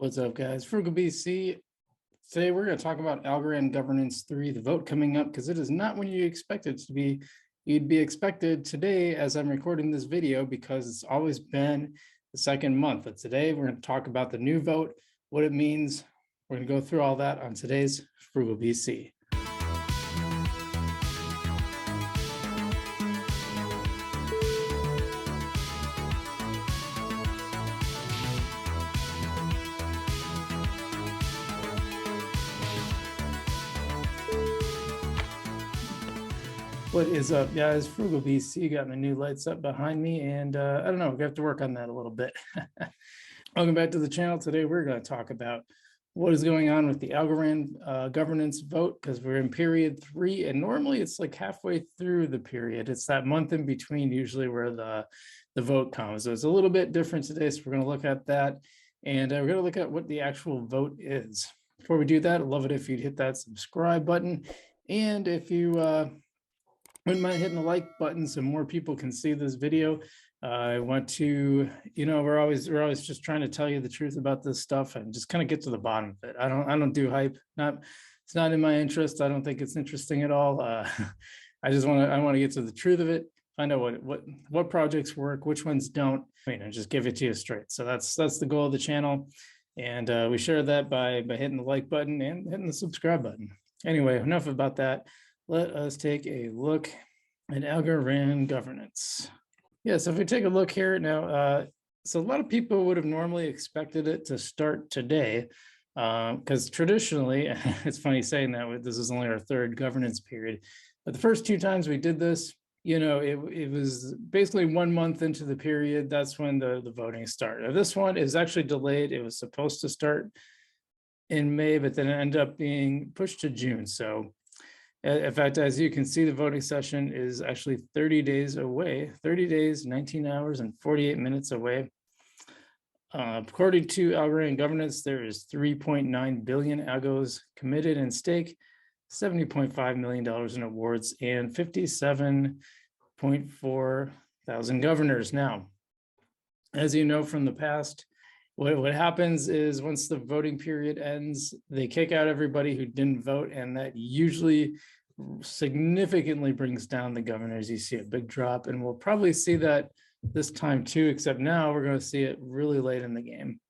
What's up, guys? Frugal BC. Today we're going to talk about Algorand Governance 3, the vote coming up, because it is not when you expect it to be. You'd be expected today as I'm recording this video because it's always been the second month. But today we're going to talk about the new vote, what it means. We're going to go through all that on today's Frugal BC. What is up, guys? Frugal BC got my new lights up behind me, and I don't know, we have to work on that a little bit. Welcome back to the channel. Today we're going to talk about what is going on with the Algorand governance vote, because we're in period 3, and normally it's like halfway through the period. It's that month in between usually where the vote comes. So it's a little bit different today, so we're going to look at that, and we're going to look at what the actual vote is. Before we do that, I'd love it if you'd hit that subscribe button, and if you wouldn't mind hitting the like button so more people can see this video. I want to, we're always just trying to tell you the truth about this stuff and just kind of get to the bottom of it. I don't do hype. It's not in my interest. I don't think it's interesting at all. I want to get to the truth of it, find out what projects work, which ones don't, and just give it to you straight. So that's the goal of the channel. And we share that by hitting the like button and hitting the subscribe button. Anyway, enough about that. Let us take a look at Algorand governance. Yeah, so if we take a look here now, so a lot of people would have normally expected it to start today, because traditionally, it's funny saying that, this is only our third governance period, but the first 2 times we did this, it was basically 1 month into the period. That's when the voting started. Now, this one is actually delayed. It was supposed to start in May, but then it ended up being pushed to June. So in fact, as you can see, the voting session is actually 30 days away, 30 days, 19 hours, and 48 minutes away. According to Algorand Governance, there is 3.9 billion algos committed and stake, $70.5 million in awards, and 57.4 thousand governors. Now, as you know from the past, what happens is once the voting period ends, they kick out everybody who didn't vote, and that usually significantly brings down the governors. You see a big drop, and we'll probably see that this time too, except now we're going to see it really late in the game.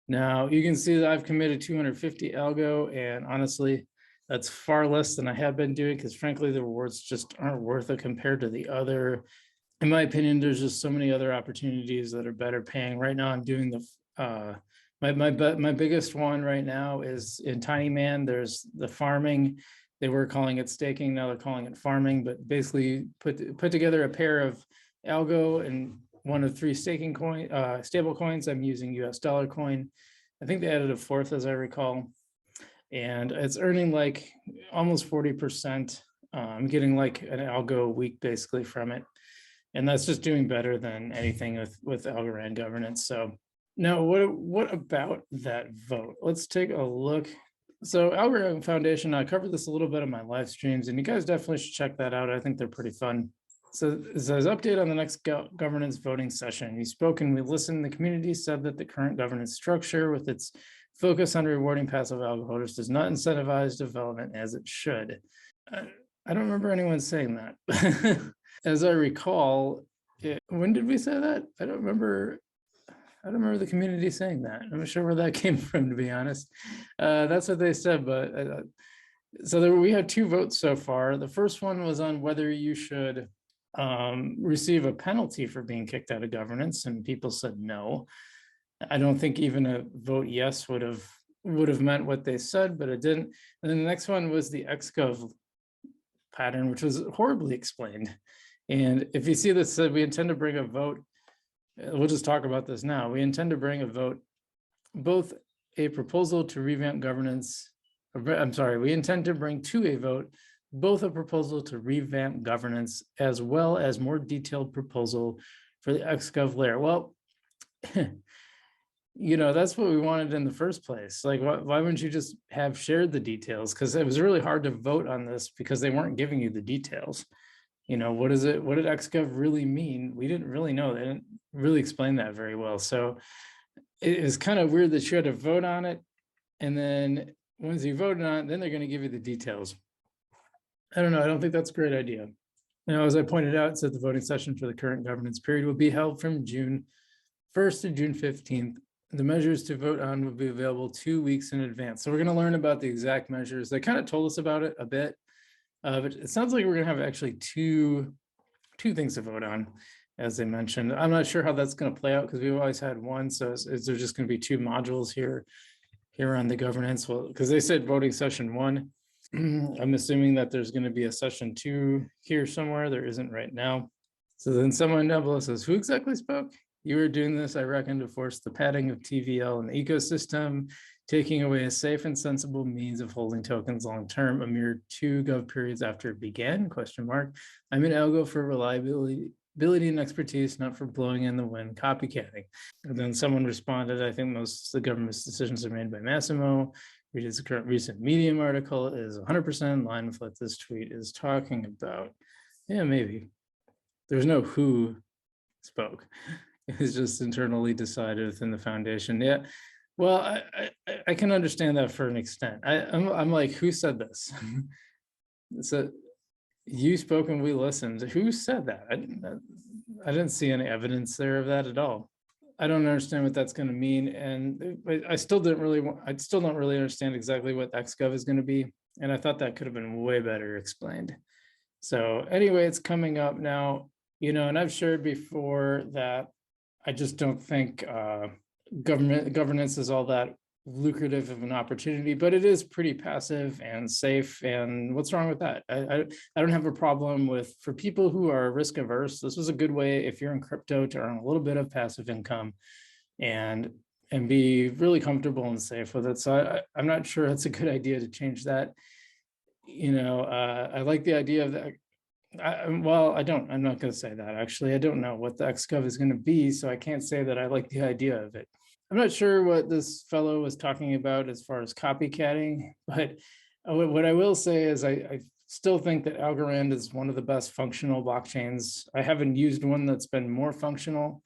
Now, you can see that I've committed 250 algo, and honestly, that's far less than I have been doing, because frankly, the rewards just aren't worth it compared to the other. In my opinion, there's just so many other opportunities that are better paying. Right now, I'm doing my biggest one right now is in Tiny Man. There's the farming. They were calling it staking, now they're calling it farming, but basically put together a pair of algo and one of 3 staking stable coins. I'm using US dollar coin. I think they added a 4th, as I recall, and it's earning like almost 40%. I'm getting like an algo a week basically from it. And that's just doing better than anything with Algorand governance. So now what about that vote? Let's take a look. So Algorand Foundation, I covered this a little bit on my live streams, and you guys definitely should check that out. I think they're pretty fun. So it says update on the next governance voting session. We spoke and we listened. The community said that the current governance structure with its focus on rewarding passive algo holders does not incentivize development as it should. I don't remember anyone saying that. As I recall, when did we say that? I don't remember the community saying that. I'm not sure where that came from, to be honest. That's what they said, but so we had 2 votes so far. The first one was on whether you should receive a penalty for being kicked out of governance, and people said no. I don't think even a vote yes would have meant what they said, but it didn't. And then the next one was the XGov pattern, which was horribly explained. And if you see this said, we intend to bring a vote, we'll just talk about this now. We intend to bring a vote, both a proposal to revamp governance. We intend to bring to a vote, both a proposal to revamp governance as well as more detailed proposal for the XGov layer. Well, that's what we wanted in the first place. Like, why wouldn't you just have shared the details? Because it was really hard to vote on this because they weren't giving you the details. What is it? What did XGov really mean? We didn't really know. They didn't really explain that very well. So it was kind of weird that you had to vote on it. And then once you voted on it, then they're going to give you the details. I don't know. I don't think that's a great idea. As I pointed out, it said the voting session for the current governance period will be held from June 1st to June 15th. The measures to vote on will be available 2 weeks in advance. So we're going to learn about the exact measures. They kind of told us about it a bit, but it sounds like we're going to have actually two things to vote on, as they mentioned. I'm not sure how that's going to play out because we've always had one. So is there just going to be 2 modules here on the governance? Well, because they said voting session 1. I'm assuming that there's going to be a session 2 here somewhere. There isn't right now. So then someone down below says, who exactly spoke? You were doing this, I reckon, to force the padding of TVL in the ecosystem, taking away a safe and sensible means of holding tokens long-term, a mere 2 gov periods after it began, ? I'm an algo for reliability and expertise, not for blowing in the wind copycatting. And then someone responded, I think most of the government's decisions are made by Massimo. Read his current recent Medium article is 100% in line with what this tweet is talking about. Yeah, maybe. There's no who spoke. It was just internally decided within the foundation. Yeah, well, I can understand that for an extent. I'm like, who said this? So you spoke and we listened. Who said that? I didn't see any evidence there of that at all. I don't understand what that's going to mean, and I still don't really understand exactly what XGov is going to be, and I thought that could have been way better explained. So anyway, it's coming up now, and I've shared before that I just don't think governance is all that lucrative of an opportunity, but it is pretty passive and safe. And what's wrong with that? I don't have a problem with, for people who are risk averse, this was a good way, if you're in crypto, to earn a little bit of passive income and be really comfortable and safe with it. So I'm not sure it's a good idea to change that. I like the idea of that. I'm not going to say that. Actually, I don't know what the XGov is going to be, so I can't say that I like the idea of it. I'm not sure what this fellow was talking about as far as copycatting, but what I will say is I still think that Algorand is one of the best functional blockchains. I haven't used one that's been more functional.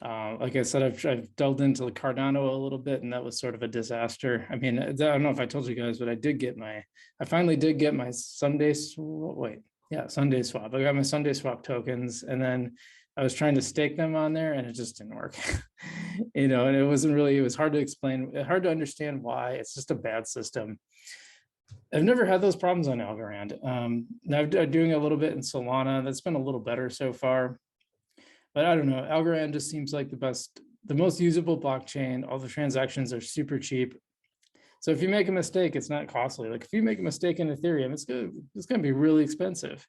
Like I said, I've delved into the Cardano a little bit, and that was sort of a disaster. I mean, I don't know if I told you guys, but I finally did get my Sunday swap. I got my Sunday swap tokens, and then I was trying to stake them on there, and it just didn't work. And it was hard to explain, hard to understand why. It's just a bad system. I've never had those problems on Algorand. Now I'm doing a little bit in Solana. That's been a little better so far. But I don't know, Algorand just seems like the most usable blockchain. All the transactions are super cheap. So if you make a mistake, it's not costly. Like if you make a mistake in Ethereum, it's going to be really expensive.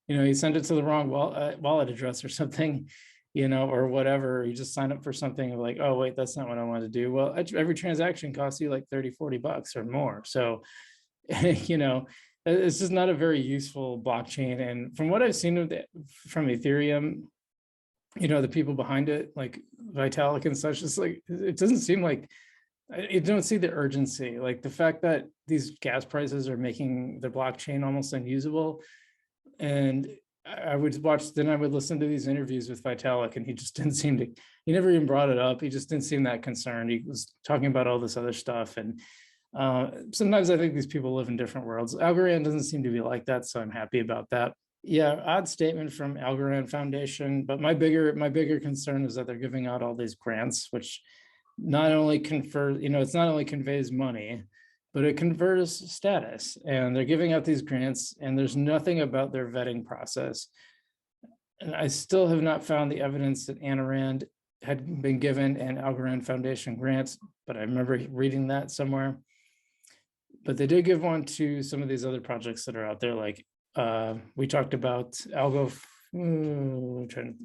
You send it to the wrong wallet address or something, or whatever. You just sign up for something like, oh, wait, that's not what I want to do. Well, every transaction costs you like 30, 40 bucks or more. So, it's just not a very useful blockchain. And from what I've seen from Ethereum, the people behind it, like Vitalik and such, it's like, it doesn't seem like, I don't see the urgency. Like the fact that these gas prices are making the blockchain almost unusable. And I would listen to these interviews with Vitalik, and he just didn't seem to, he never even brought it up. He just didn't seem that concerned. He was talking about all this other stuff. And sometimes I think these people live in different worlds. Algorand doesn't seem to be like that, so I'm happy about that. Yeah, odd statement from Algorand Foundation, but my bigger concern is that they're giving out all these grants, which not only it's not only conveys money, but it confers status. And they're giving out these grants, and there's nothing about their vetting process. And I still have not found the evidence that Anna Rand had been given an Algorand Foundation grant, but I remember reading that somewhere. But they did give one to some of these other projects that are out there, like we talked about Algo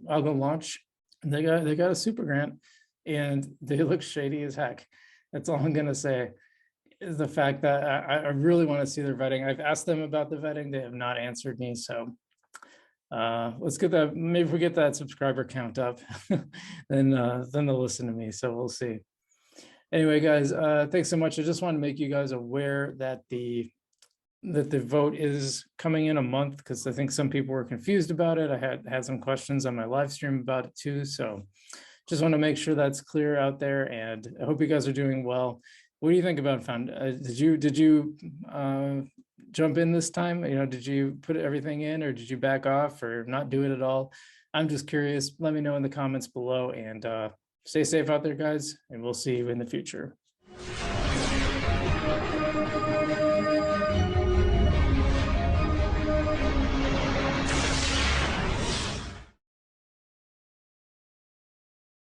Launch. They got a super grant, and they look shady as heck. That's all I'm gonna say. Is the fact that I really want to see their vetting. I've asked them about the vetting. They have not answered me. So let's get that. Maybe if we get that subscriber count up, then they'll listen to me. So we'll see. Anyway, guys, thanks so much. I just want to make you guys aware that the vote is coming in a month, because I think some people were confused about it. I had some questions on my live stream about it too. So just want to make sure that's clear out there, and I hope you guys are doing well. What do you think about Found? Did you jump in this time? You know, did you put everything in, or did you back off, or not do it at all? I'm just curious. Let me know in the comments below, and stay safe out there, guys, and we'll see you in the future.